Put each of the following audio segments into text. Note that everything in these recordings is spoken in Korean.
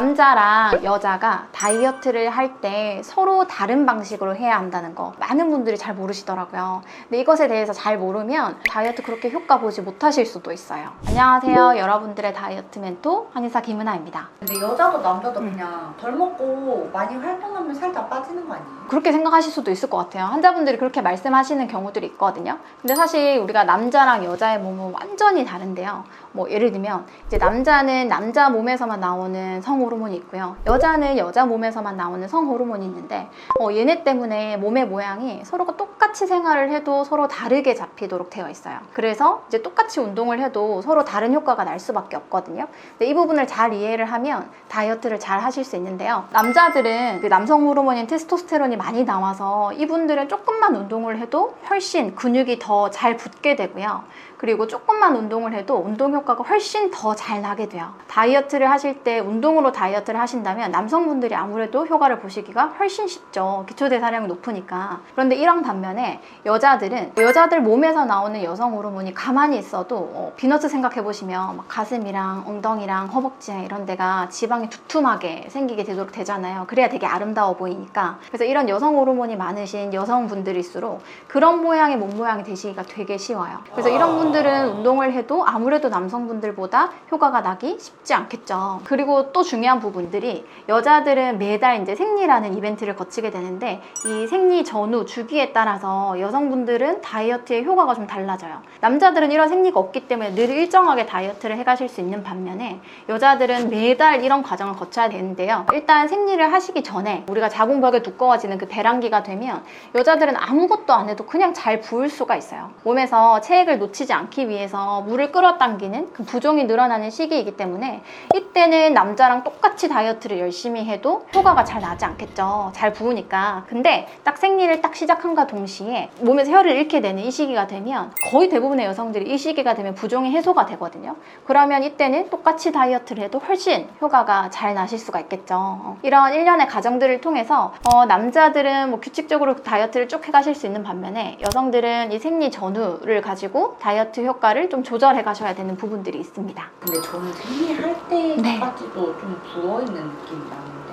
남자랑 여자가 다이어트를 할 때 서로 다른 방식으로 해야 한다는 거 많은 분들이 잘 모르시더라고요. 근데 이것에 대해서 잘 모르면 다이어트 그렇게 효과 보지 못하실 수도 있어요. 안녕하세요. 여러분들의 다이어트 멘토 한의사 김은아입니다. 근데 여자도 남자도 그냥 덜 먹고 많이 활동하면 살 다 빠지는 거 아니에요? 그렇게 생각하실 수도 있을 것 같아요. 환자분들이 그렇게 말씀하시는 경우들이 있거든요. 근데 사실 우리가 남자랑 여자의 몸은 완전히 다른데요. 뭐 예를 들면 이제 남자는 남자 몸에서만 나오는 성호르몬이 있고요. 여자는 여자 몸에서만 나오는 성호르몬이 있는데 얘네 때문에 몸의 모양이 서로가 똑같이 생활을 해도 서로 다르게 잡히도록 되어 있어요. 그래서 이제 똑같이 운동을 해도 서로 다른 효과가 날 수밖에 없거든요. 근데 이 부분을 잘 이해를 하면 다이어트를 잘 하실 수 있는데요. 남자들은 그 남성 호르몬인 테스토스테론이 많이 나와서 이분들은 조금만 운동을 해도 훨씬 근육이 더 잘 붙게 되고요. 그리고 조금만 운동을 해도 운동 효과가 훨씬 더 잘 나게 돼요. 다이어트를 하실 때 운동으로 다이어트를 하신다면 남성분들이 아무래도 효과를 보시기가 훨씬 쉽죠. 기초대사량이 높으니까. 그런데 이런 반면에 여자들 몸에서 나오는 여성 호르몬이 가만히 있어도 비너스 생각해보시면 막 가슴이랑 엉덩이랑 허벅지 이런 데가 지방이 두툼하게 생기게 되도록 되잖아요. 그래야 되게 아름다워 보이니까. 그래서 이런 여성 호르몬이 많으신 여성분들일수록 그런 모양의 몸 모양이 되시기가 되게 쉬워요. 그래서 이런 분들은 운동을 해도 아무래도 남성분들보다 효과가 나기 쉽지 않겠죠. 그리고 또 중요한 부분들이 여자들은 매달 이제 생리라는 이벤트를 거치게 되는데 이 생리 전후 주기에 따라서 여성분들은 다이어트의 효과가 좀 달라져요. 남자들은 이런 생리가 없기 때문에 늘 일정하게 다이어트를 해가실 수 있는 반면에 여자들은 매달 이런 과정을 거쳐야 되는데요. 일단 생리를 하시기 전에 우리가 자궁벽이 두꺼워지는 그 배란기가 되면 여자들은 아무것도 안 해도 그냥 잘 부을 수가 있어요. 몸에서 체액을 놓치지 않기 위해서 물을 끌어당기는 그 부종이 늘어나는 시기이기 때문에 이때는 남자랑 똑같이 다이어트를 열심히 해도 효과가 잘 나지 않겠죠. 잘 부으니까. 근데 딱 생리를 딱 시작한과 동시에 몸에서 혈을 잃게 되는 이 시기가 되면 거의 대부분의 여성들이 이 시기가 되면 부종이 해소가 되거든요. 그러면 이때는 똑같이 다이어트를 해도 훨씬 효과가 잘 나실 수가 있겠죠. 이런 일련의 과정들을 통해서 남자들은 뭐 규칙적으로 다이어트를 쭉 해가실 수 있는 반면에 여성들은 이 생리 전후를 가지고 다이어트 효과를 좀 조절해 가셔야 되는 부분들이 있습니다. 근데 저는 생리할 때까지도 좀 부어있는 느낌이 나는데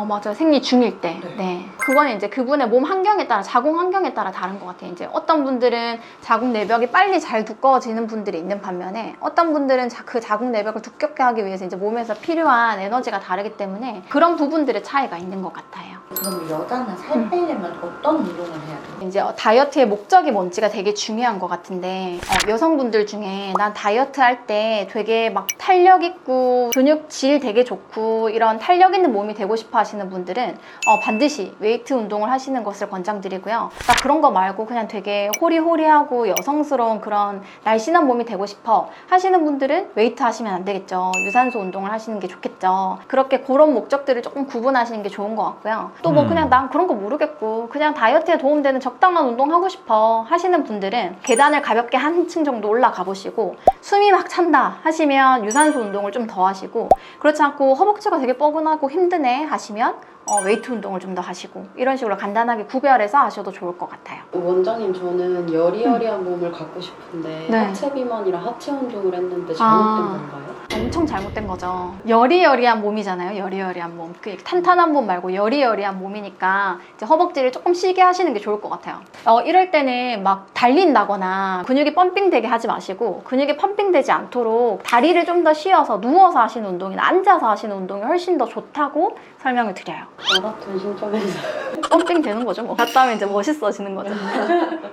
맞아요. 생리 중일 때. 네. 그거는 이제 그분의 몸 환경에 따라, 자궁 환경에 따라 다른 것 같아요. 이제 어떤 분들은 자궁 내벽이 빨리 잘 두꺼워지는 분들이 있는 반면에 어떤 분들은 그 자궁 내벽을 두껍게 하기 위해서 이제 몸에서 필요한 에너지가 다르기 때문에 그런 부분들의 차이가 있는 것 같아요. 그럼 여자는 살 빼려면 어떤 운동을 해야 돼요? 이제 다이어트의 목적이 뭔지가 되게 중요한 것 같은데 여성분들 중에 난 다이어트 할 때 되게 막 탄력 있고 근육질 되게 좋고 이런 탄력 있는 몸이 되고 싶어 하시는 분들은 반드시 웨이트 운동을 하시는 것을 권장드리고요. 나 그런 거 말고 그냥 되게 호리호리하고 여성스러운 그런 날씬한 몸이 되고 싶어 하시는 분들은 웨이트 하시면 안 되겠죠. 유산소 운동을 하시는 게 좋겠죠. 그렇게 그런 목적들을 조금 구분하시는 게 좋은 것 같고요. 또 뭐 그냥 난 그런 거 모르겠고 그냥 다이어트에 도움되는 적당한 운동 하고 싶어 하시는 분들은 계단을 가볍게 한층 정도 올라가 보시고 숨이 막 찬다 하시면 유산소 운동을 좀 더 하시고 그렇지 않고 허벅지가 되게 뻐근하고 힘드네 하시면 웨이트 운동을 좀 더 하시고 이런 식으로 간단하게 구별해서 하셔도 좋을 것 같아요. 원장님, 저는 여리여리한 몸을 갖고 싶은데 네. 하체 비만이랑 하체 운동을 했는데 잘못된 건가요? 엄청 잘못된 거죠. 여리여리한 몸이잖아요. 여리여리한 몸. 그 탄탄한 몸 말고 여리여리한 몸이니까 이제 허벅지를 조금 쉬게 하시는 게 좋을 것 같아요. 이럴 때는 막 달린다거나 근육이 펌핑되게 하지 마시고 근육이 펌핑되지 않도록 다리를 좀 더 쉬어서 누워서 하시는 운동이나 앉아서 하시는 운동이 훨씬 더 좋다고 설명을 드려요. 마라톤 신청해서 펌핑 되는 거죠. 뭐. 갔다 오면 이제 멋있어지는 거죠.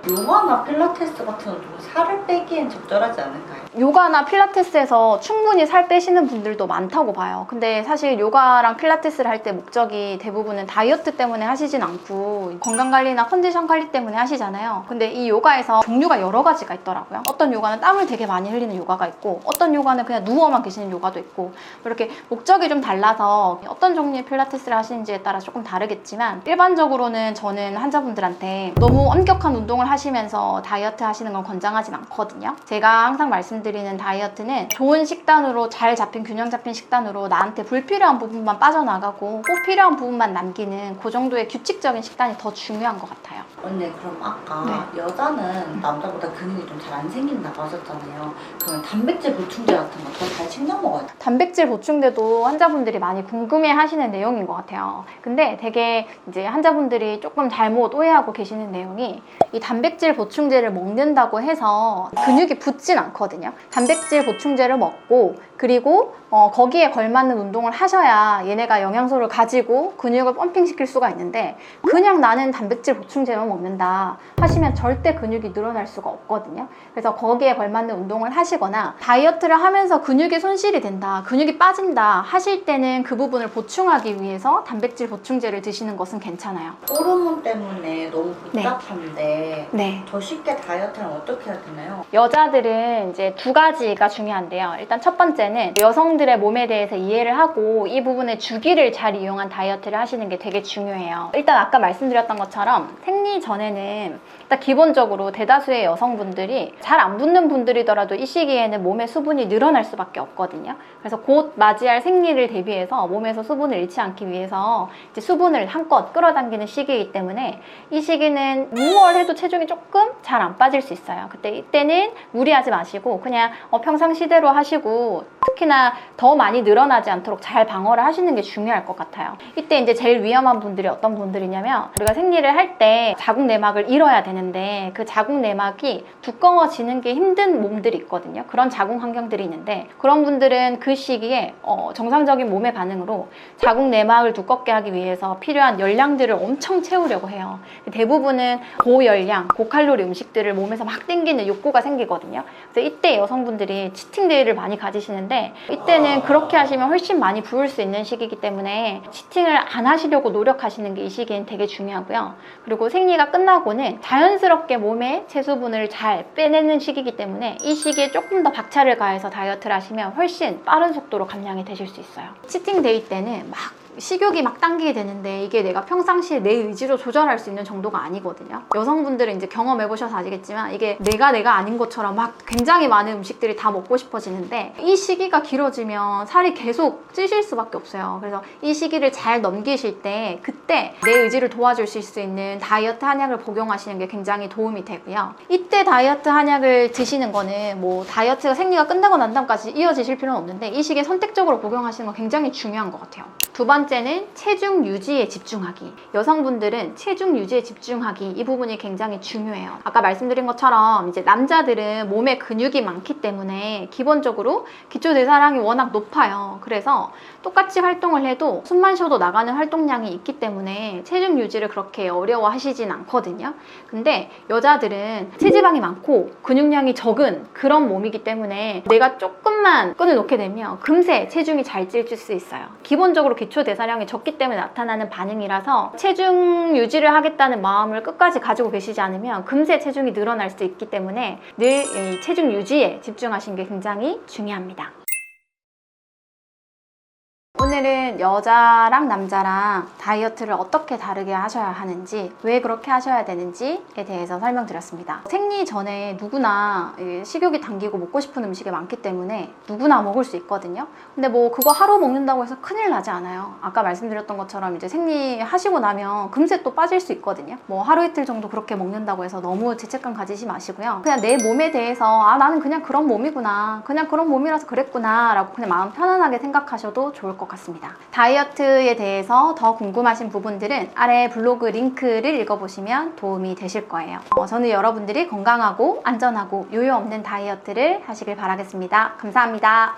요가나 필라테스 같은 운동은 살을 빼기엔 적절하지 않을까요? 요가나 필라테스에서 충분히 살 빼시는 분들도 많다고 봐요. 근데 사실 요가랑 필라테스를 할 때 목적이 대부분은 다이어트 때문에 하시진 않고 건강관리나 컨디션 관리 때문에 하시잖아요. 근데 이 요가에서 종류가 여러 가지가 있더라고요. 어떤 요가는 땀을 되게 많이 흘리는 요가가 있고 어떤 요가는 그냥 누워만 계시는 요가도 있고 이렇게 목적이 좀 달라서 어떤 종류의 필라테스를 하시는지에 따라 조금 다르겠지만 일반적으로는 저는 환자분들한테 너무 엄격한 운동을 하시면서 다이어트 하시는 건 권장하진 않거든요. 제가 항상 말씀드리는 다이어트는 좋은 식단으로 잘 잡힌 균형 잡힌 식단으로 나한테 불필요한 부분만 빠져나가고 꼭 필요한 부분만 남기는 그 정도의 규칙적인 식단이 더 중요한 것 같아요. 언니 그럼 아까 여자는 남자보다 근육이 좀 잘 안 생긴다고 하셨잖아요. 그러면 단백질 보충제 같은 거 더 잘 챙겨 먹어야 돼. 단백질 보충제도 환자분들이 많이 궁금해 하시는 내용인 것 같아요. 근데 되게 이제 환자분들이 조금 잘못 오해하고 계시는 내용이 이 단백질 보충제를 먹는다고 해서 근육이 붙진 않거든요. 단백질 보충제를 먹고 그리고 거기에 걸맞는 운동을 하셔야 얘네가 영양소를 가지고 근육을 펌핑시킬 수가 있는데 그냥 나는 단백질 보충제만 먹는다 하시면 절대 근육이 늘어날 수가 없거든요. 그래서 거기에 걸맞는 운동을 하시거나 다이어트를 하면서 근육이 손실이 된다, 근육이 빠진다 하실 때는 그 부분을 보충하기 위해서 단백질 보충제를 드시는 것은 괜찮아요. 호르몬 때문에 너무 복잡한데 네. 더 쉽게 다이어트는 어떻게 해야 되나요? 여자들은 이제 두 가지가 중요한데요. 일단 첫 번째는 여성들의 몸에 대해서 이해를 하고 이 부분의 주기를 잘 이용한 다이어트를 하시는 게 되게 중요해요. 일단 아까 말씀드렸던 것처럼 생리 전에는 일단 기본적으로 대다수의 여성분들이 잘 안 붙는 분들이더라도 이 시기에는 몸에 수분이 늘어날 수밖에 없거든요. 그래서 곧 맞이할 생리를 대비해서 몸에서 수분을 잃지 않기 위해서 이제 수분을 한껏 끌어당기는 시기이기 때문에 이 시기는 무얼 해도 체중이 조금 잘 안 빠질 수 있어요. 이때는 무리하지 마시고 그냥 평상시대로 하시고 특히나 더 많이 늘어나지 않도록 잘 방어를 하시는 게 중요할 것 같아요. 이때 이제 제일 위험한 분들이 어떤 분들이냐면 우리가 생리를 할 때 자궁 내막을 잃어야 되는데 그 자궁 내막이 두꺼워지는 게 힘든 몸들이 있거든요. 그런 자궁 환경들이 있는데 그런 분들은 그 시기에 정상적인 몸의 반응으로 자궁 내막을 두껍게 하기 위해서 필요한 열량들을 엄청 채우려고 해요. 대부분은 고열량, 고칼로리 음식들을 몸에서 막 땡기는 욕구가 생기거든요. 그래서 이때 여성분들이 치팅데이를 많이 가지시는데 이때는 그렇게 하시면 훨씬 많이 부을 수 있는 시기이기 때문에 치팅을 안 하시려고 노력하시는 게 이 시기엔 되게 중요하고요. 그리고 생리가 끝나고는 자연스럽게 몸에 체수분을 잘 빼내는 시기이기 때문에 이 시기에 조금 더 박차를 가해서 다이어트를 하시면 훨씬 빠른 속도로 감량이 되실 수 있어요. 치팅데이 때는 막 식욕이 막 당기게 되는데 이게 내가 평상시에 내 의지로 조절할 수 있는 정도가 아니거든요. 여성분들은 이제 경험해보셔서 아시겠지만 이게 내가 아닌 것처럼 막 굉장히 많은 음식들이 다 먹고 싶어지는데 이 시기가 길어지면 살이 계속 찌실 수밖에 없어요. 그래서 이 시기를 잘 넘기실 때 그때 내 의지를 도와주실 수 있는 다이어트 한약을 복용하시는 게 굉장히 도움이 되고요. 이때 다이어트 한약을 드시는 거는 뭐 다이어트가 생리가 끝나고 난 다음까지 이어지실 필요는 없는데 이 시기에 선택적으로 복용하시는 건 굉장히 중요한 것 같아요. 두 번째는 체중 유지에 집중하기. 여성분들은 체중 유지에 집중하기 이 부분이 굉장히 중요해요. 아까 말씀드린 것처럼 이제 남자들은 몸에 근육이 많기 때문에 기본적으로 기초대사량이 워낙 높아요. 그래서 똑같이 활동을 해도 숨만 쉬어도 나가는 활동량이 있기 때문에 체중 유지를 그렇게 어려워하시진 않거든요. 근데 여자들은 체지방이 많고 근육량이 적은 그런 몸이기 때문에 내가 조금만 끈을 놓게 되면 금세 체중이 잘 찔 수 있어요. 기본적으로 기초대사량이 적기 때문에 나타나는 반응이라서 체중 유지를 하겠다는 마음을 끝까지 가지고 계시지 않으면 금세 체중이 늘어날 수 있기 때문에 늘 이 체중 유지에 집중하시는 게 굉장히 중요합니다. 오늘은 여자랑 남자랑 다이어트를 어떻게 다르게 하셔야 하는지, 왜 그렇게 하셔야 되는지에 대해서 설명드렸습니다. 생리 전에 누구나 식욕이 당기고 먹고 싶은 음식이 많기 때문에 누구나 먹을 수 있거든요. 근데 뭐 그거 하루 먹는다고 해서 큰일 나지 않아요. 아까 말씀드렸던 것처럼 이제 생리하시고 나면 금세 또 빠질 수 있거든요. 뭐 하루 이틀 정도 그렇게 먹는다고 해서 너무 죄책감 가지지 마시고요. 그냥 내 몸에 대해서 나는 그냥 그런 몸이구나, 그냥 그런 몸이라서 그랬구나 라고 그냥 마음 편안하게 생각하셔도 좋을 것 같습니다. 다이어트에 대해서 더 궁금하신 부분들은 아래 블로그 링크를 읽어보시면 도움이 되실 거예요. 저는 여러분들이 건강하고 안전하고 요요 없는 다이어트를 하시길 바라겠습니다. 감사합니다.